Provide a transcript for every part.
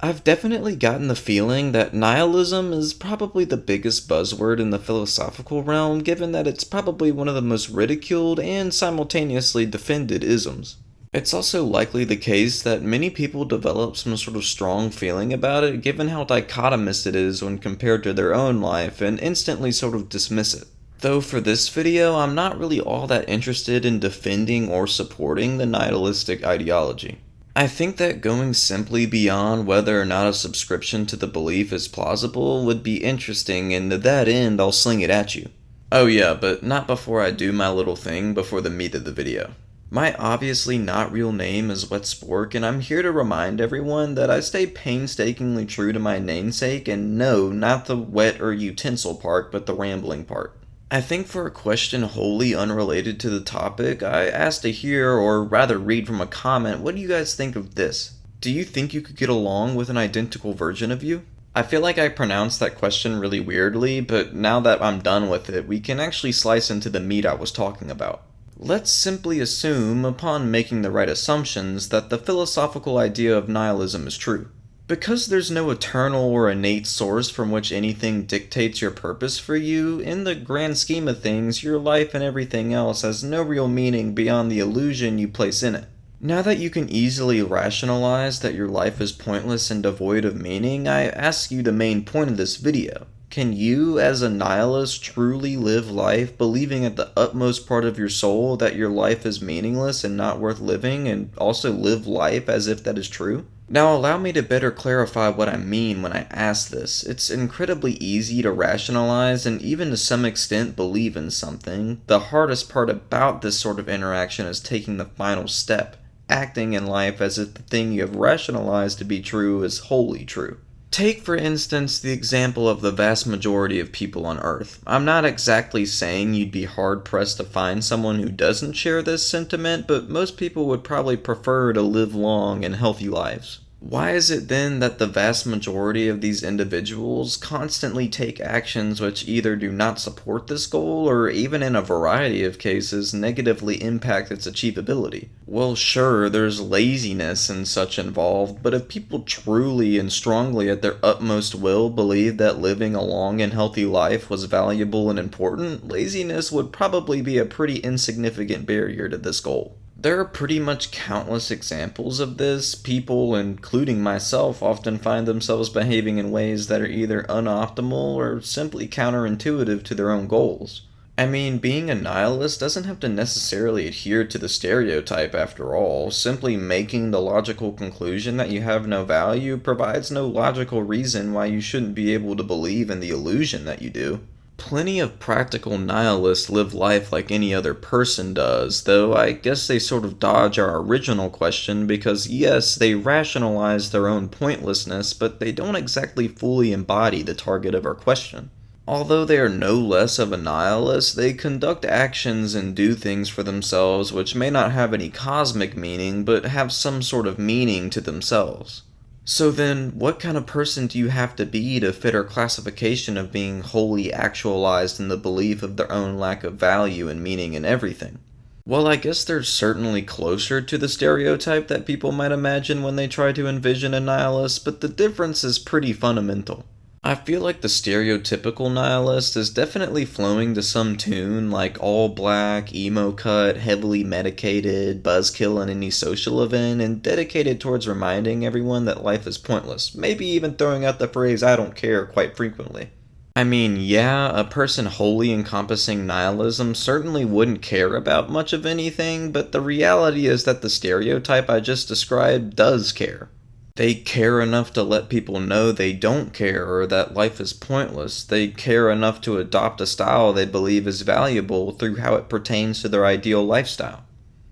I've definitely gotten the feeling that nihilism is probably the biggest buzzword in the philosophical realm, given that it's probably one of the most ridiculed and simultaneously defended isms. It's also likely the case that many people develop some sort of strong feeling about it, given how dichotomous it is when compared to their own life, and instantly sort of dismiss it. Though for this video, I'm not really all that interested in defending or supporting the nihilistic ideology. I think that going simply beyond whether or not a subscription to the belief is plausible would be interesting, and to that end, I'll sling it at you. Oh yeah, but not before I do my little thing before the meat of the video. My obviously not real name is Wet Spork, and I'm here to remind everyone that I stay painstakingly true to my namesake, and no, not the wet or utensil part, but the rambling part. I think for a question wholly unrelated to the topic, I asked to hear, or rather read from a comment, what do you guys think of this? Do you think you could get along with an identical version of you? I feel like I pronounced that question really weirdly, but now that I'm done with it, we can actually slice into the meat I was talking about. Let's simply assume, upon making the right assumptions, that the philosophical idea of nihilism is true. Because there's no eternal or innate source from which anything dictates your purpose for you, in the grand scheme of things, your life and everything else has no real meaning beyond the illusion you place in it. Now that you can easily rationalize that your life is pointless and devoid of meaning, I ask you the main point of this video. Can you, as a nihilist, truly live life believing at the utmost part of your soul that your life is meaningless and not worth living, and also live life as if that is true? Now allow me to better clarify what I mean when I ask this. It's incredibly easy to rationalize and even to some extent believe in something. The hardest part about this sort of interaction is taking the final step, acting in life as if the thing you have rationalized to be true is wholly true. Take, for instance, the example of the vast majority of people on Earth. I'm not exactly saying you'd be hard-pressed to find someone who doesn't share this sentiment, but most people would probably prefer to live long and healthy lives. Why is it then that the vast majority of these individuals constantly take actions which either do not support this goal or even in a variety of cases negatively impact its achievability? Well, sure, there's laziness and such involved, but if people truly and strongly at their utmost will believed that living a long and healthy life was valuable and important, laziness would probably be a pretty insignificant barrier to this goal. There are pretty much countless examples of this. People, including myself, often find themselves behaving in ways that are either unoptimal or simply counterintuitive to their own goals. I mean, being a nihilist doesn't have to necessarily adhere to the stereotype after all. Simply making the logical conclusion that you have no value provides no logical reason why you shouldn't be able to believe in the illusion that you do. Plenty of practical nihilists live life like any other person does, though I guess they sort of dodge our original question because yes, they rationalize their own pointlessness, but they don't exactly fully embody the target of our question. Although they are no less of a nihilist, they conduct actions and do things for themselves which may not have any cosmic meaning, but have some sort of meaning to themselves. So then, what kind of person do you have to be to fit our classification of being wholly actualized in the belief of their own lack of value and meaning in everything? Well, I guess they're certainly closer to the stereotype that people might imagine when they try to envision a nihilist, but the difference is pretty fundamental. I feel like the stereotypical nihilist is definitely flowing to some tune like all black, emo cut, heavily medicated, buzzkill in any social event, and dedicated towards reminding everyone that life is pointless, maybe even throwing out the phrase I don't care quite frequently. I mean, yeah, a person wholly encompassing nihilism certainly wouldn't care about much of anything, but the reality is that the stereotype I just described does care. They care enough to let people know they don't care or that life is pointless. They care enough to adopt a style they believe is valuable through how it pertains to their ideal lifestyle.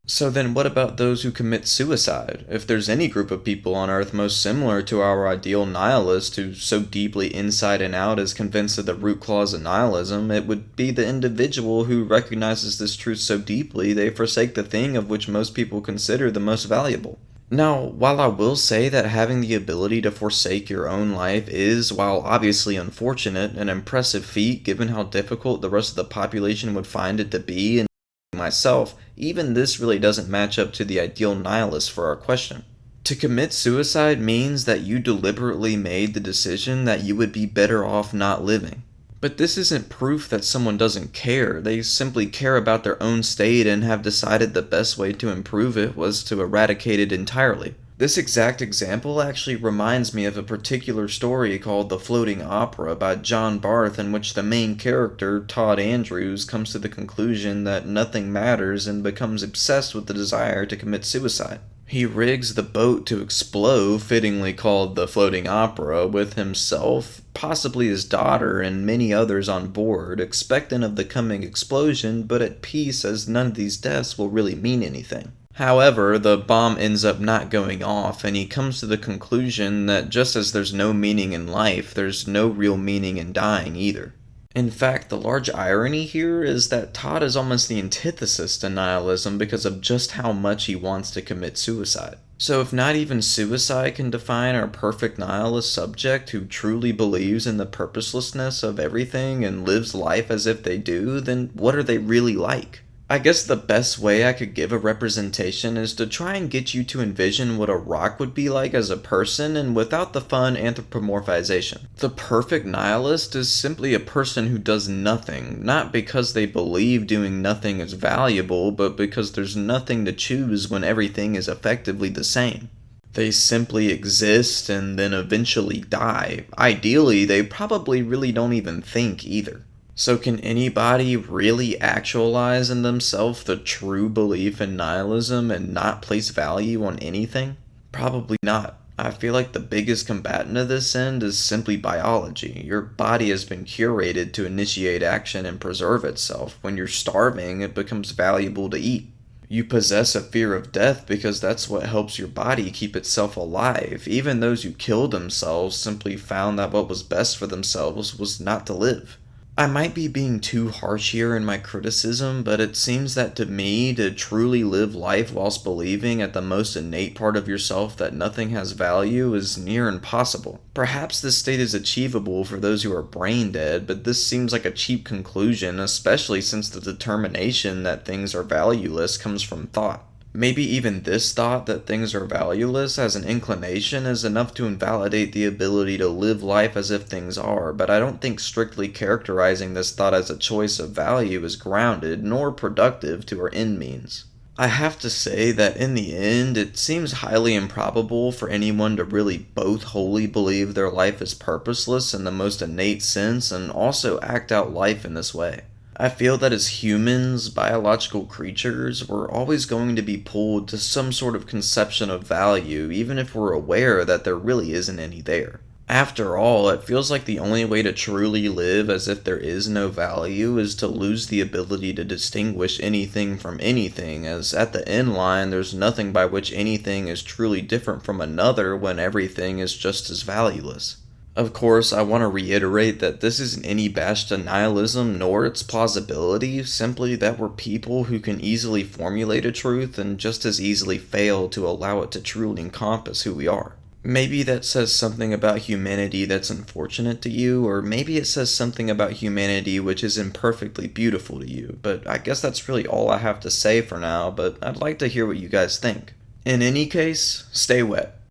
So then what about those who commit suicide? If there's any group of people on Earth most similar to our ideal nihilist who so deeply inside and out is convinced of the root cause of nihilism, it would be the individual who recognizes this truth so deeply they forsake the thing of which most people consider the most valuable. Now, while I will say that having the ability to forsake your own life is, while obviously unfortunate, an impressive feat given how difficult the rest of the population would find it to be, and myself, even this really doesn't match up to the ideal nihilist for our question. To commit suicide means that you deliberately made the decision that you would be better off not living. But this isn't proof that someone doesn't care. They simply care about their own state and have decided the best way to improve it was to eradicate it entirely. This exact example actually reminds me of a particular story called The Floating Opera by John Barth, in which the main character, Todd Andrews, comes to the conclusion that nothing matters and becomes obsessed with the desire to commit suicide. He rigs the boat to explode, fittingly called The Floating Opera, with himself, possibly his daughter, and many others on board, expectant of the coming explosion, but at peace as none of these deaths will really mean anything. However, the bomb ends up not going off, and he comes to the conclusion that just as there's no meaning in life, there's no real meaning in dying either. In fact, the large irony here is that Todd is almost the antithesis to nihilism because of just how much he wants to commit suicide. So if not even suicide can define our perfect nihilist subject who truly believes in the purposelessness of everything and lives life as if they do, then what are they really like? I guess the best way I could give a representation is to try and get you to envision what a rock would be like as a person and without the fun anthropomorphization. The perfect nihilist is simply a person who does nothing, not because they believe doing nothing is valuable, but because there's nothing to choose when everything is effectively the same. They simply exist and then eventually die. Ideally, they probably really don't even think either. So can anybody really actualize in themselves the true belief in nihilism and not place value on anything? Probably not. I feel like the biggest combatant of this end is simply biology. Your body has been curated to initiate action and preserve itself. When you're starving, it becomes valuable to eat. You possess a fear of death because that's what helps your body keep itself alive. Even those who killed themselves simply found that what was best for themselves was not to live. I might be being too harsh here in my criticism, but it seems that to me, to truly live life whilst believing at the most innate part of yourself that nothing has value is near impossible. Perhaps this state is achievable for those who are brain dead, but this seems like a cheap conclusion, especially since the determination that things are valueless comes from thought. Maybe even this thought that things are valueless as an inclination is enough to invalidate the ability to live life as if things are, but I don't think strictly characterizing this thought as a choice of value is grounded nor productive to our end means. I have to say that in the end, it seems highly improbable for anyone to really both wholly believe their life is purposeless in the most innate sense and also act out life in this way. I feel that as humans, biological creatures, we're always going to be pulled to some sort of conception of value, even if we're aware that there really isn't any there. After all, it feels like the only way to truly live as if there is no value is to lose the ability to distinguish anything from anything, as at the end line there's nothing by which anything is truly different from another when everything is just as valueless. Of course, I want to reiterate that this isn't any bash to nihilism nor its plausibility, simply that we're people who can easily formulate a truth and just as easily fail to allow it to truly encompass who we are. Maybe that says something about humanity that's unfortunate to you, or maybe it says something about humanity which is imperfectly beautiful to you, but I guess that's really all I have to say for now, but I'd like to hear what you guys think. In any case, stay wet.